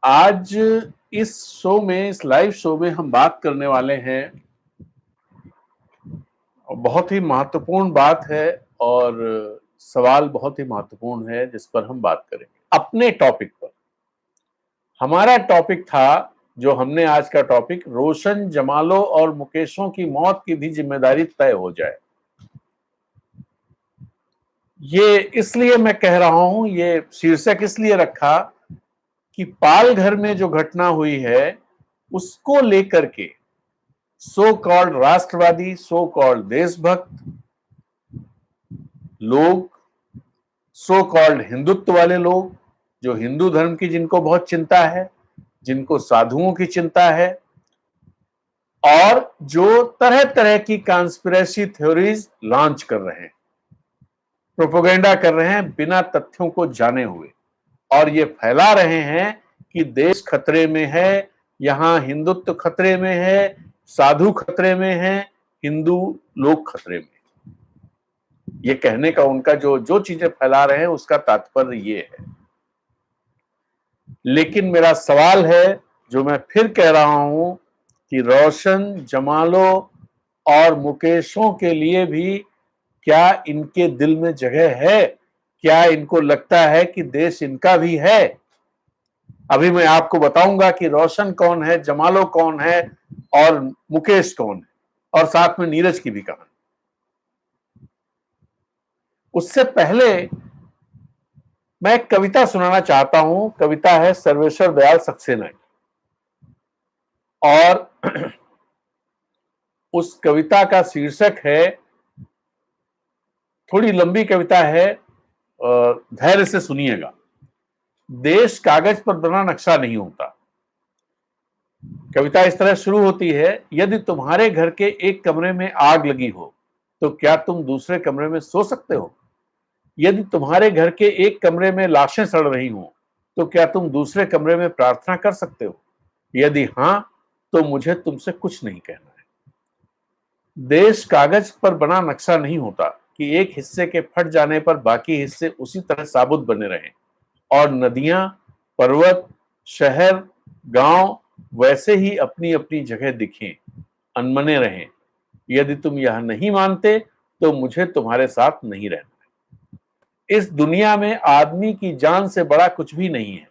आज इस शो में, इस लाइव शो में हम बात करने वाले हैं, बहुत ही महत्वपूर्ण बात है और सवाल बहुत ही महत्वपूर्ण है जिस पर हम बात करेंगे अपने टॉपिक पर। हमारा टॉपिक था, जो हमने आज का टॉपिक, रोशन जमालो और मुकेशों की मौत की भी जिम्मेदारी तय हो जाए। ये इसलिए मैं कह रहा हूं, ये शीर्षक इसलिए रखा कि पाल घर में जो घटना हुई है उसको लेकर के सो कॉल्ड राष्ट्रवादी, सो कॉल्ड देशभक्त लोग, सो कॉल्ड हिंदुत्व वाले लोग, जो हिंदू धर्म की जिनको बहुत चिंता है, जिनको साधुओं की चिंता है, और जो तरह तरह की कॉन्स्पिरेसी थ्योरीज लॉन्च कर रहे हैं, प्रोपेगेंडा कर रहे हैं बिना तथ्यों को जाने हुए, और ये फैला रहे हैं कि देश खतरे में है, यहां हिंदुत्व खतरे में है, साधु खतरे में है, हिंदू लोग खतरे में। ये कहने का उनका जो जो चीजें फैला रहे हैं उसका तात्पर्य ये है। लेकिन मेरा सवाल है, जो मैं फिर कह रहा हूं, कि रोशन जमालो और मुकेशों के लिए भी क्या इनके दिल में जगह है? क्या इनको लगता है कि देश इनका भी है? अभी मैं आपको बताऊंगा कि रोशन कौन है, जमालो कौन है और मुकेश कौन है, और साथ में नीरज की भी कहानी। उससे पहले मैं एक कविता सुनाना चाहता हूं। कविता है सर्वेश्वर दयाल सक्सेना की, और उस कविता का शीर्षक है, थोड़ी लंबी कविता है, धैर्य से सुनिएगा। देश कागज पर बना नक्शा नहीं होता। कविता इस तरह शुरू होती है, यदि तुम्हारे घर के एक कमरे में आग लगी हो तो क्या तुम दूसरे कमरे में सो सकते हो? यदि तुम्हारे घर के एक कमरे में लाशें सड़ रही हो तो क्या तुम दूसरे कमरे में प्रार्थना कर सकते हो? यदि हां, तो मुझे तुमसे कुछ नहीं कहना है। देश कागज पर बना नक्शा नहीं होता कि एक हिस्से के फट जाने पर बाकी हिस्से उसी तरह साबुत बने रहें, और नदियां, पर्वत, शहर, गांव वैसे ही अपनी अपनी जगह दिखें, अनमने रहें। यदि तुम यह नहीं मानते तो मुझे तुम्हारे साथ नहीं रहना। इस दुनिया में आदमी की जान से बड़ा कुछ भी नहीं है।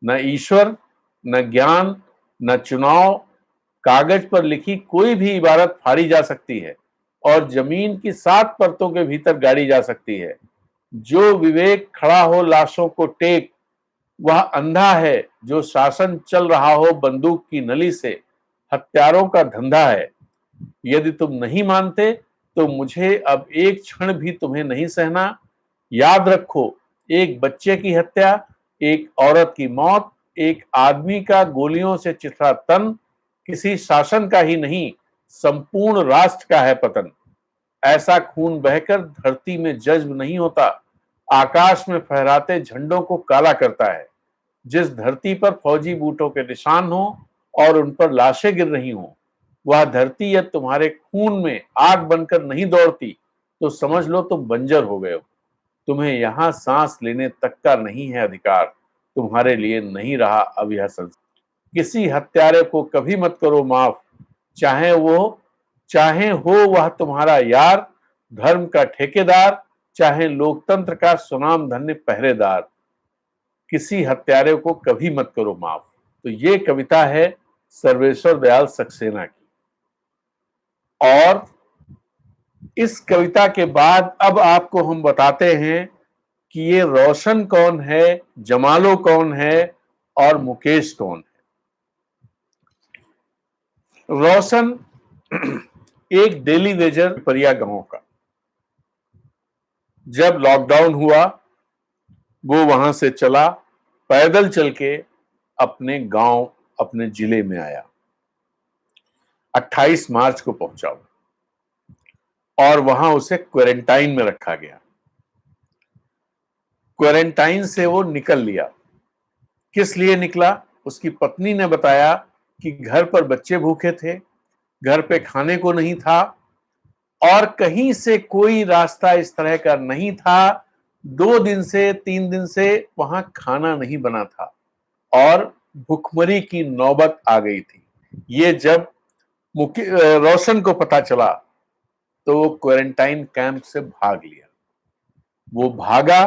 न ईश्वर, न ज्ञान, न चुनाव। कागज पर लिखी कोई भी इबारत फाड़ी जा सकती है और जमीन की 7 परतों के भीतर गाड़ी जा सकती है। जो विवेक खड़ा हो लाशों को टेक, वह अंधा है। जो शासन चल रहा हो बंदूक की नली से, हत्यारों का धंधा है। यदि तुम नहीं मानते तो मुझे अब एक क्षण भी तुम्हें नहीं सहना। याद रखो, एक बच्चे की हत्या, एक औरत की मौत, एक आदमी का गोलियों से चिथड़ा तन किसी शासन का ही नहीं, संपूर्ण राष्ट्र का है पतन। ऐसा खून बहकर धरती में जज्ब नहीं होता, आकाश में फहराते झंडों को काला करता है। जिस धरती पर फौजी बूटों के निशान हो और उन पर लाशें गिर रही हों, वह धरती यदि तुम्हारे खून में आग बनकर नहीं दौड़ती तो समझ लो तुम बंजर हो गए हो। तुम्हें यहां सांस लेने तक का नहीं है अधिकार। तुम्हारे लिए नहीं रहा अब यह संसार। किसी हत्यारे को कभी मत करो माफ, चाहे हो वह तुम्हारा यार, धर्म का ठेकेदार, चाहे लोकतंत्र का सुनाम धन्य पहरेदार। किसी हत्यारे को कभी मत करो माफ। तो ये कविता है सर्वेश्वर दयाल सक्सेना की। और इस कविता के बाद अब आपको हम बताते हैं कि ये रोशन कौन है, जमालो कौन है और मुकेश कौन है। रोशन एक डेली वेजर परिया गांव का। जब लॉकडाउन हुआ वो वहां से चला, पैदल चल के अपने गांव, अपने जिले में आया। 28 मार्च को पहुंचा और वहां उसे क्वारंटाइन में रखा गया। क्वारंटाइन से वो निकल लिया। किस लिए निकला? उसकी पत्नी ने बताया कि घर पर बच्चे भूखे थे, घर पे खाने को नहीं था, और कहीं से कोई रास्ता इस तरह का नहीं था। 2 दिन से 3 दिन से वहां खाना नहीं बना था और भुखमरी की नौबत आ गई थी। ये जब रोशन को पता चला तो वो क्वारंटाइन कैंप से भाग लिया। वो भागा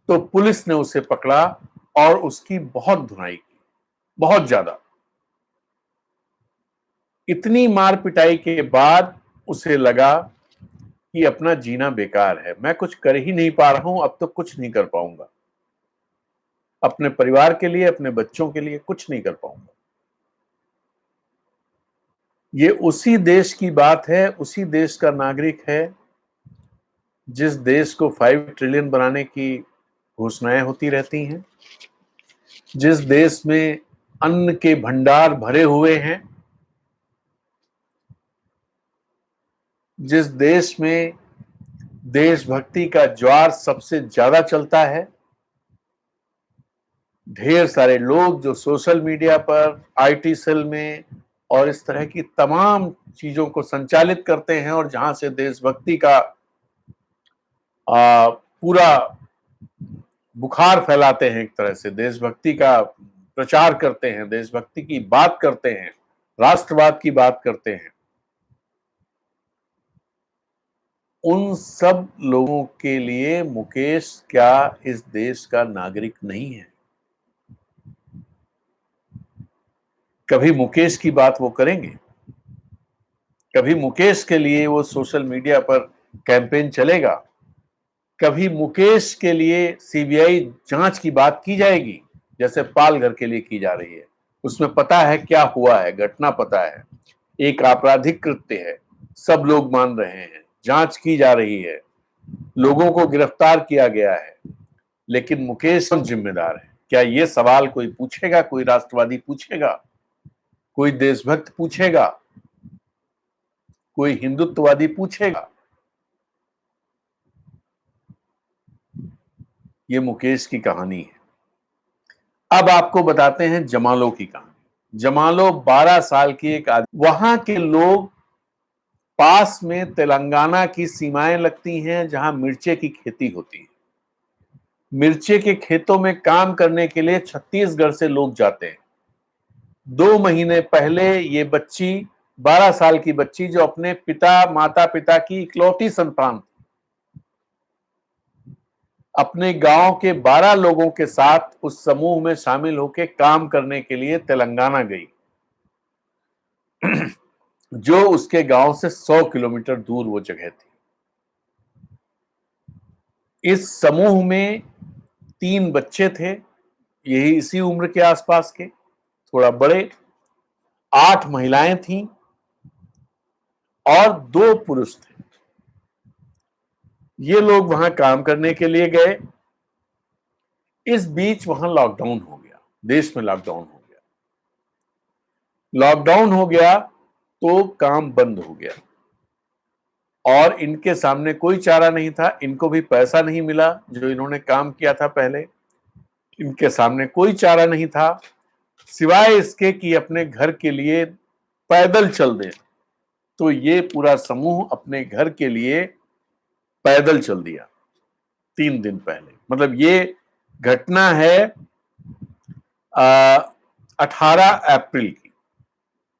तो पुलिस ने उसे पकड़ा और उसकी बहुत धुनाई की, बहुत ज्यादा। इतनी मार पिटाई के बाद उसे लगा कि अपना जीना बेकार है, मैं कुछ कर ही नहीं पा रहा हूं, अब तो कुछ नहीं कर पाऊंगा, अपने परिवार के लिए, अपने बच्चों के लिए कुछ नहीं कर पाऊंगा। ये उसी देश की बात है, उसी देश का नागरिक है जिस देश को 5 ट्रिलियन बनाने की घोषणाएं होती रहती हैं, जिस देश में अन्न के भंडार भरे हुए हैं, जिस देश में देशभक्ति का ज्वार सबसे ज्यादा चलता है। ढेर सारे लोग जो सोशल मीडिया पर, आईटी सेल में और इस तरह की तमाम चीजों को संचालित करते हैं और जहां से देशभक्ति का पूरा बुखार फैलाते हैं, एक तरह से देशभक्ति का प्रचार करते हैं, देशभक्ति की बात करते हैं, राष्ट्रवाद की बात करते हैं, उन सब लोगों के लिए मुकेश क्या इस देश का नागरिक नहीं है? कभी मुकेश की बात वो करेंगे? कभी मुकेश के लिए वो सोशल मीडिया पर कैंपेन चलेगा? कभी मुकेश के लिए सीबीआई जांच की बात की जाएगी, जैसे पालघर के लिए की जा रही है? उसमें पता है क्या हुआ है, घटना पता है, एक आपराधिक कृत्य है, सब लोग मान रहे हैं, जांच की जा रही है, लोगों को गिरफ्तार किया गया है, लेकिन मुकेश कौन जिम्मेदार है? क्या ये सवाल कोई पूछेगा? कोई राष्ट्रवादी पूछेगा? कोई देशभक्त पूछेगा? कोई हिंदुत्ववादी पूछेगा? ये मुकेश की कहानी है। अब आपको बताते हैं जमालो की कहानी। जमालो 12 साल की एक आदमी, वहां के लोग, पास में तेलंगाना की सीमाएं लगती हैं जहां मिर्चे की खेती होती है। मिर्चे के खेतों में काम करने के लिए छत्तीसगढ़ से लोग जाते हैं। 2 महीने पहले ये बच्ची, 12 साल की बच्ची जो अपने माता पिता की इकलौती संतान, अपने गांव के 12 लोगों के साथ उस समूह में शामिल होकर काम करने के लिए तेलंगाना गई, जो उसके गांव से 100 किलोमीटर दूर वो जगह थी। इस समूह में 3 बच्चे थे, यही इसी उम्र के आसपास के, थोड़ा बड़े, 8 महिलाएं थीं और 2 पुरुष थे। ये लोग वहां काम करने के लिए गए। इस बीच वहां लॉकडाउन हो गया, देश में लॉकडाउन हो गया। लॉकडाउन हो गया तो काम बंद हो गया और इनके सामने कोई चारा नहीं था। इनको भी पैसा नहीं मिला जो इन्होंने काम किया था पहले। इनके सामने कोई चारा नहीं था सिवाय इसके कि अपने घर के लिए पैदल चल दें। तो ये पूरा समूह अपने घर के लिए पैदल चल दिया 3 दिन पहले। मतलब ये घटना है 18 अप्रैल की।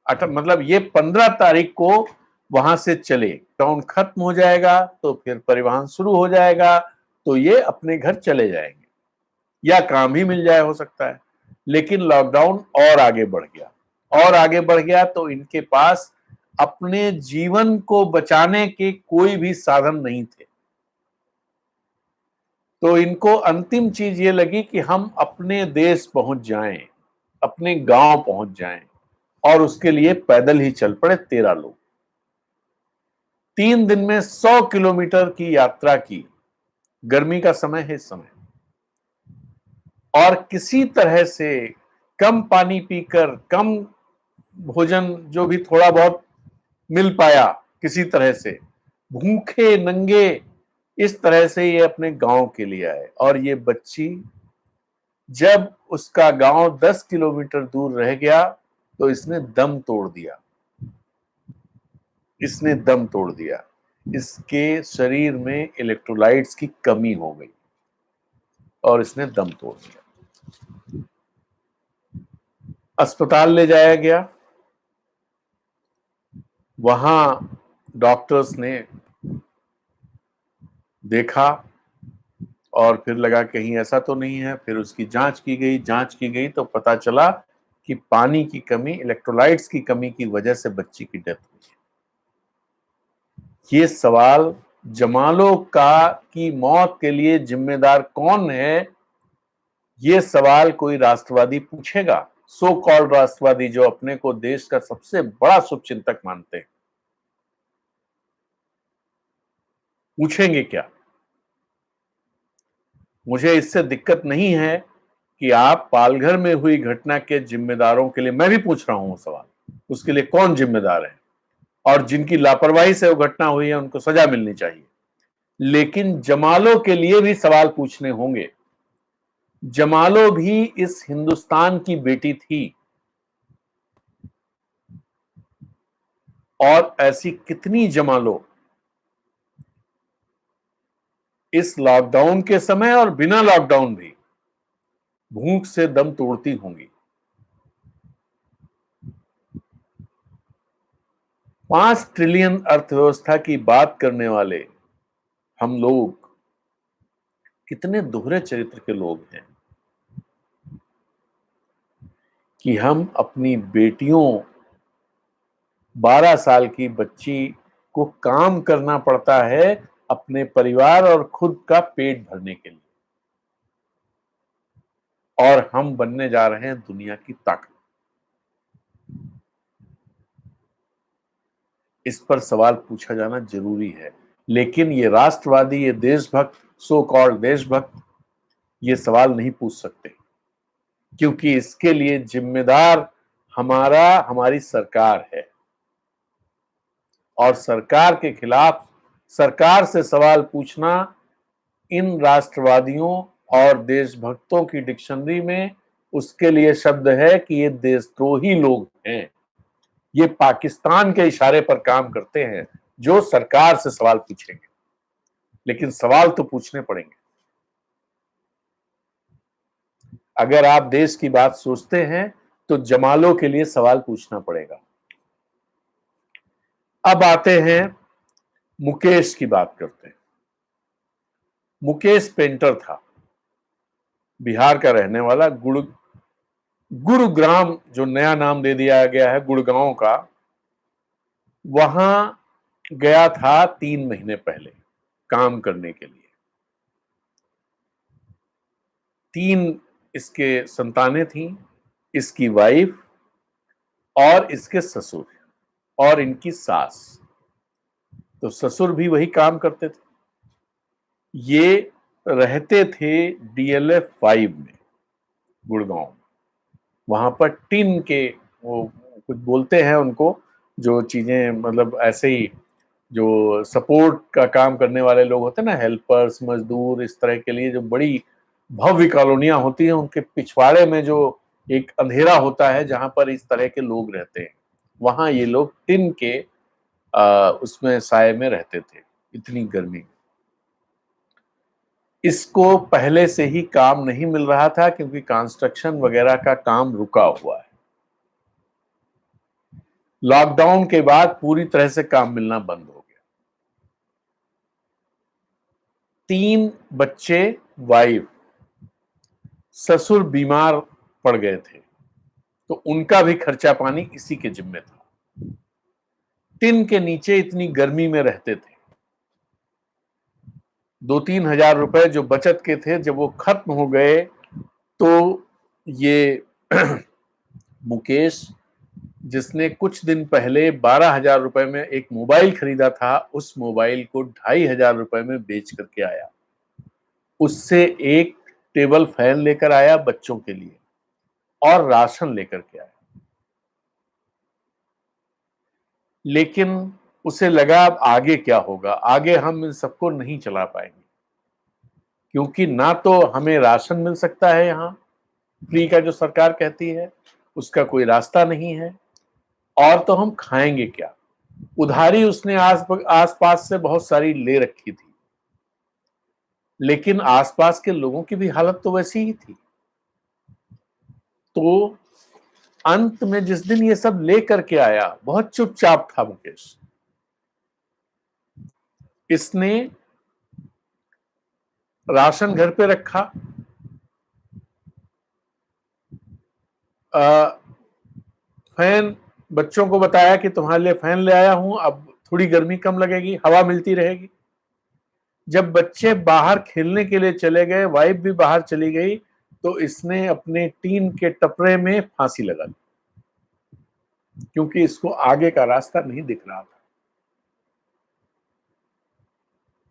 मतलब ये 15 तारीख को वहां से चले, लॉकडाउन खत्म हो जाएगा तो फिर परिवहन शुरू हो जाएगा, तो ये अपने घर चले जाएंगे या काम ही मिल जाए, हो सकता है। लेकिन लॉकडाउन और आगे बढ़ गया, और आगे बढ़ गया तो इनके पास अपने जीवन को बचाने के कोई भी साधन नहीं थे। तो इनको अंतिम चीज ये लगी कि हम अपने देश पहुंच जाएं, अपने गांव पहुंच जाएं, और उसके लिए पैदल ही चल पड़े 13 लोग। 3 दिन में 100 किलोमीटर की यात्रा की। गर्मी का समय है इस समय, और किसी तरह से कम पानी पीकर, कम भोजन जो भी थोड़ा बहुत मिल पाया, किसी तरह से भूखे नंगे, इस तरह से ये अपने गांव के लिए आए। और ये बच्ची जब उसका गांव 10 किलोमीटर दूर रह गया तो इसने दम तोड़ दिया। इसने दम तोड़ दिया। इसके शरीर में इलेक्ट्रोलाइट्स की कमी हो गई और इसने दम तोड़ दिया। अस्पताल ले जाया गया। वहां डॉक्टर्स ने देखा और फिर लगा कहीं ऐसा तो नहीं है। फिर उसकी जांच की गई तो पता चला कि पानी की कमी, इलेक्ट्रोलाइट्स की कमी की वजह से बच्ची की डेथ हुई। ये सवाल जमालो का की मौत के लिए जिम्मेदार कौन है, ये सवाल कोई राष्ट्रवादी पूछेगा? सो कॉल्ड राष्ट्रवादी जो अपने को देश का सबसे बड़ा शुभचिंतक मानते हैं, पूछेंगे क्या? मुझे इससे दिक्कत नहीं है कि आप पालघर में हुई घटना के जिम्मेदारों के लिए, मैं भी पूछ रहा हूं सवाल, उसके लिए कौन जिम्मेदार है, और जिनकी लापरवाही से वो घटना हुई है उनको सजा मिलनी चाहिए। लेकिन जमालो के लिए भी सवाल पूछने होंगे। जमालो भी इस हिंदुस्तान की बेटी थी, और ऐसी कितनी जमालो इस लॉकडाउन के समय और बिना लॉकडाउन भी भूख से दम तोड़ती होंगी। 5 ट्रिलियन अर्थव्यवस्था की बात करने वाले हम लोग कितने दोहरे चरित्र के लोग हैं कि हम अपनी बेटियों, 12 साल की बच्ची को काम करना पड़ता है अपने परिवार और खुद का पेट भरने के लिए, और हम बनने जा रहे हैं दुनिया की ताकत। इस पर सवाल पूछा जाना जरूरी है। लेकिन ये राष्ट्रवादी, ये देशभक्त, सो कॉल्ड देशभक्त, ये सवाल नहीं पूछ सकते, क्योंकि इसके लिए जिम्मेदार हमारी सरकार है। और सरकार के खिलाफ, सरकार से सवाल पूछना इन राष्ट्रवादियों और देशभक्तों की डिक्शनरी में उसके लिए शब्द है कि ये देशद्रोही लोग हैं। ये पाकिस्तान के इशारे पर काम करते हैं जो सरकार से सवाल पूछेंगे। लेकिन सवाल तो पूछने पड़ेंगे। अगर आप देश की बात सोचते हैं तो जमालों के लिए सवाल पूछना पड़ेगा। अब आते हैं, मुकेश की बात करते हैं। मुकेश पेंटर था, बिहार का रहने वाला, गुरुग्राम जो नया नाम दे दिया गया है गुड़गांव का, वहां गया था 3 महीने पहले काम करने के लिए। 3 इसके संतानें थीं, इसकी वाइफ और इसके ससुर और इनकी सास। तो ससुर भी वही काम करते थे। ये रहते थे DLF 5 में, गुड़गांव। वहां पर टिन के, वो कुछ बोलते हैं उनको, जो चीजें मतलब ऐसे ही जो सपोर्ट का काम करने वाले लोग होते हैं ना, हेल्पर्स, मजदूर, इस तरह के लिए जो बड़ी भव्य कॉलोनियां होती हैं, उनके पिछवाड़े में जो एक अंधेरा होता है जहां पर इस तरह के लोग रहते हैं, वहां ये लोग टिन के उसमें साए में रहते थे इतनी गर्मी में। इसको पहले से ही काम नहीं मिल रहा था क्योंकि कंस्ट्रक्शन वगैरह का काम रुका हुआ है। लॉकडाउन के बाद पूरी तरह से काम मिलना बंद हो गया। 3 बच्चे, वाइफ, ससुर बीमार पड़ गए थे तो उनका भी खर्चा पानी इसी के जिम्मे था। टिन के नीचे इतनी गर्मी में रहते थे। 2-3 हजार रुपए जो बचत के थे, जब वो खत्म हो गए तो ये मुकेश, जिसने कुछ दिन पहले 12,000 रुपए में एक मोबाइल खरीदा था, उस मोबाइल को 2,500 रुपए में बेच करके आया। उससे एक टेबल फैन लेकर आया बच्चों के लिए और राशन लेकर के आया। लेकिन उसे लगा अब आगे क्या होगा, आगे हम इन सबको नहीं चला पाएंगे, क्योंकि ना तो हमें राशन मिल सकता है यहाँ फ्री का जो सरकार कहती है, उसका कोई रास्ता नहीं है, और तो हम खाएंगे क्या। उधारी उसने आसपास से बहुत सारी ले रखी थी, लेकिन आसपास के लोगों की भी हालत तो वैसी ही थी। तो अंत में जिस दिन ये सब ले करके आया, बहुत चुपचाप था मुकेश। इसने राशन घर पे रखा, फैन, बच्चों को बताया कि तुम्हारे लिए फैन ले आया हूं, अब थोड़ी गर्मी कम लगेगी, हवा मिलती रहेगी। जब बच्चे बाहर खेलने के लिए चले गए, वाइफ भी बाहर चली गई, तो इसने अपने टीन के टपरे में फांसी लगा ली, क्योंकि इसको आगे का रास्ता नहीं दिख रहा था।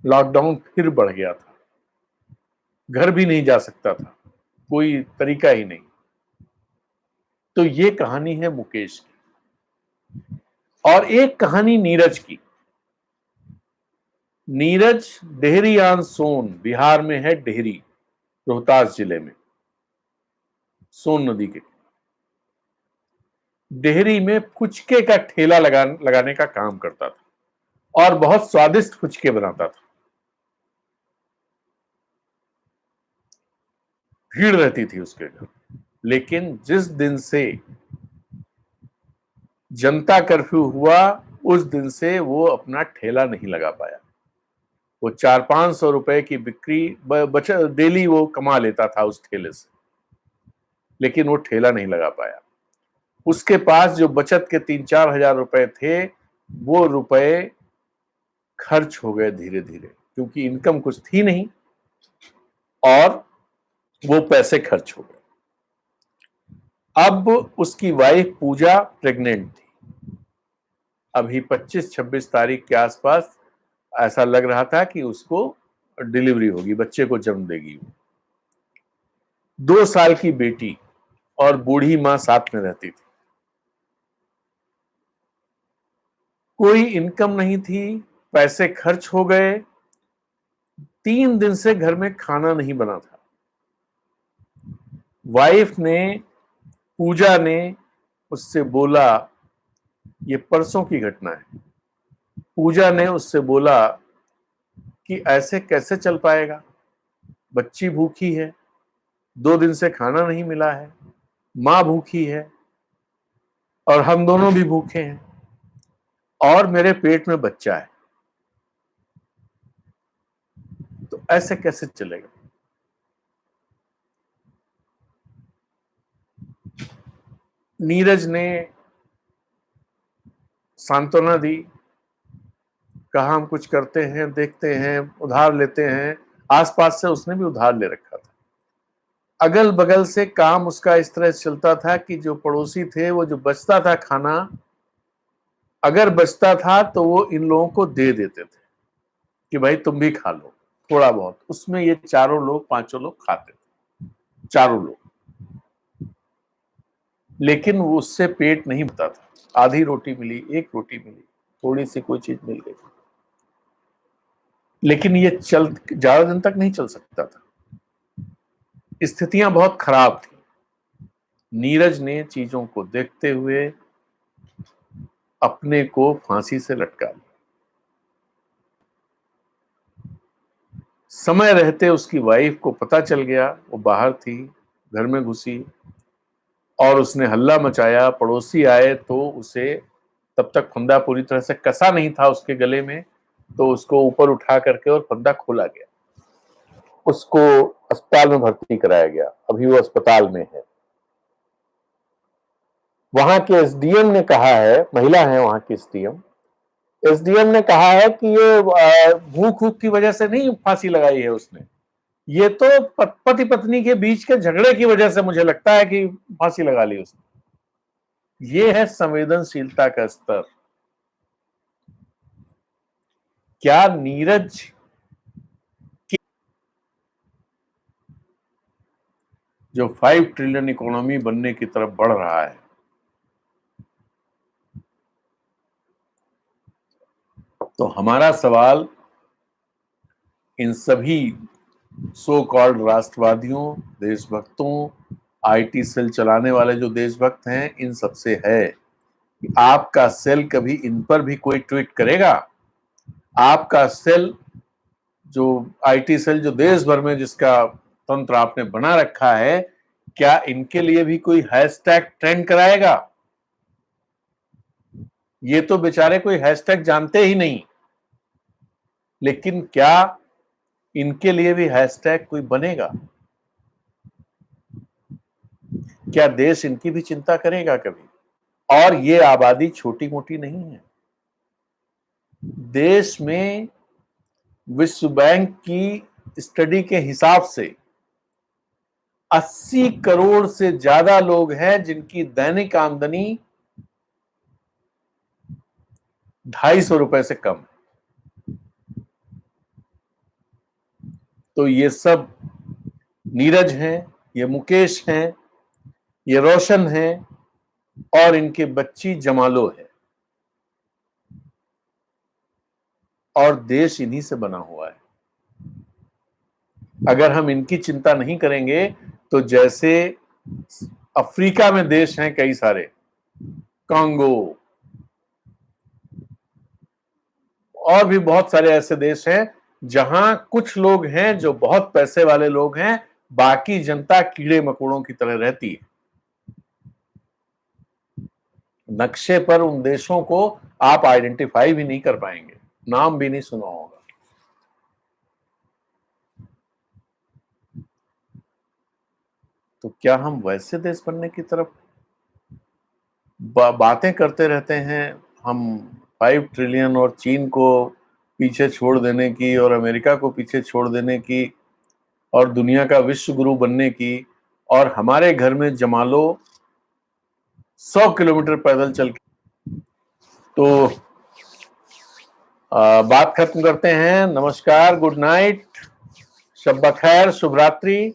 लॉकडाउन फिर बढ़ गया था, घर भी नहीं जा सकता था, कोई तरीका ही नहीं। तो ये कहानी है मुकेश की। और एक कहानी नीरज की। नीरज डेहरी ऑन सोन, बिहार में है डेहरी, रोहतास जिले में, सोन नदी के। डेहरी में फुचके का ठेला लगाने का काम करता था और बहुत स्वादिष्ट फुचके बनाता था। भीड़ रहती थी उसके घर। लेकिन जिस दिन से जनता कर्फ्यू हुआ, उस दिन से वो अपना ठेला नहीं लगा पाया। वो 400-500 रुपए की बिक्री बचत डेली वो कमा लेता था उस ठेले से, लेकिन वो ठेला नहीं लगा पाया। उसके पास जो बचत के 3-4 हजार रुपए थे, वो रुपए खर्च हो गए धीरे धीरे, क्योंकि इनकम कुछ थी नहीं और वो पैसे खर्च हो गए। अब उसकी वाइफ पूजा प्रेग्नेंट थी, अभी 25-26 तारीख के आसपास ऐसा लग रहा था कि उसको डिलीवरी होगी, बच्चे को जन्म देगी। 2 साल की बेटी और बूढ़ी मां साथ में रहती थी। कोई इनकम नहीं थी, पैसे खर्च हो गए। 3 दिन से घर में खाना नहीं बना था। वाइफ ने, पूजा ने उससे बोला, ये परसों की घटना है, पूजा ने उससे बोला कि ऐसे कैसे चल पाएगा, बच्ची भूखी है, 2 दिन से खाना नहीं मिला है, मां भूखी है और हम दोनों भी भूखे हैं और मेरे पेट में बच्चा है, तो ऐसे कैसे चलेगा। नीरज ने सांत्वना दी, कहा हम कुछ करते हैं, देखते हैं, उधार लेते हैं। आसपास से उसने भी उधार ले रखा था। अगल बगल से काम उसका इस तरह चलता था कि जो पड़ोसी थे, वो जो बचता था खाना, अगर बचता था तो वो इन लोगों को दे देते थे कि भाई तुम भी खा लो थोड़ा बहुत। उसमें ये चारों लोग, 5 लोग खाते थे, चारों लोग। लेकिन वो उससे पेट नहीं भरता था। आधी रोटी मिली, 1 रोटी मिली, थोड़ी सी कोई चीज मिल गई, लेकिन ये ज्यादा दिन तक नहीं चल सकता था। स्थितियां बहुत खराब थी। नीरज ने चीजों को देखते हुए अपने को फांसी से लटका लिया। समय रहते उसकी वाइफ को पता चल गया, वो बाहर थी, घर में घुसी और उसने हल्ला मचाया। पड़ोसी आए तो उसे, तब तक फंदा पूरी तरह से कसा नहीं था उसके गले में, तो उसको ऊपर उठा करके और फंदा खोला गया। उसको अस्पताल में भर्ती कराया गया, अभी वो अस्पताल में है। वहां के एसडीएम ने कहा है, महिला है वहां की एसडीएम, एसडीएम ने कहा है कि ये भूख भूख की वजह से नहीं फांसी लगाई है उसने, ये तो पति पत्नी के बीच के झगड़े की वजह से मुझे लगता है कि फांसी लगा ली उसने। ये है संवेदनशीलता का स्तर। क्या नीरज की जो 5 ट्रिलियन इकोनॉमी बनने की तरफ बढ़ रहा है, तो हमारा सवाल इन सभी सो कॉल्ड राष्ट्रवादियों, देशभक्तों, आईटी सेल चलाने वाले जो देशभक्त हैं, इन सबसे है कि आपका सेल कभी इन पर भी कोई ट्वीट करेगा? आपका सेल, जो आईटी सेल जो देश भर में जिसका तंत्र आपने बना रखा है, क्या इनके लिए भी कोई हैशटैग ट्रेंड कराएगा? ये तो बेचारे कोई हैशटैग जानते ही नहीं, लेकिन क्या इनके लिए भी हैशटैग कोई बनेगा? क्या देश इनकी भी चिंता करेगा कभी? और ये आबादी छोटी मोटी नहीं है। देश में विश्व बैंक की स्टडी के हिसाब से 80 करोड़ से ज्यादा लोग हैं जिनकी दैनिक आमदनी ₹250 से कम है। तो ये सब नीरज हैं, ये मुकेश हैं, ये रोशन हैं और इनके बच्ची जमालो है। और देश इन्हीं से बना हुआ है। अगर हम इनकी चिंता नहीं करेंगे तो जैसे अफ्रीका में देश हैं कई सारे, कांगो और भी बहुत सारे ऐसे देश हैं जहां कुछ लोग हैं जो बहुत पैसे वाले लोग हैं, बाकी जनता कीड़े मकोड़ों की तरह रहती है। नक्शे पर उन देशों को आप आइडेंटिफाई भी नहीं कर पाएंगे, नाम भी नहीं सुना होगा। तो क्या हम वैसे देश बनने की तरफ बातें करते रहते हैं? हम 5 ट्रिलियन और चीन को पीछे छोड़ देने की और अमेरिका को पीछे छोड़ देने की और दुनिया का विश्व गुरु बनने की, और हमारे घर में जमा लो 100 किलोमीटर पैदल चल के। तो बात खत्म करते हैं। नमस्कार, गुड नाइट, शब बखैर, शुभ रात्रि।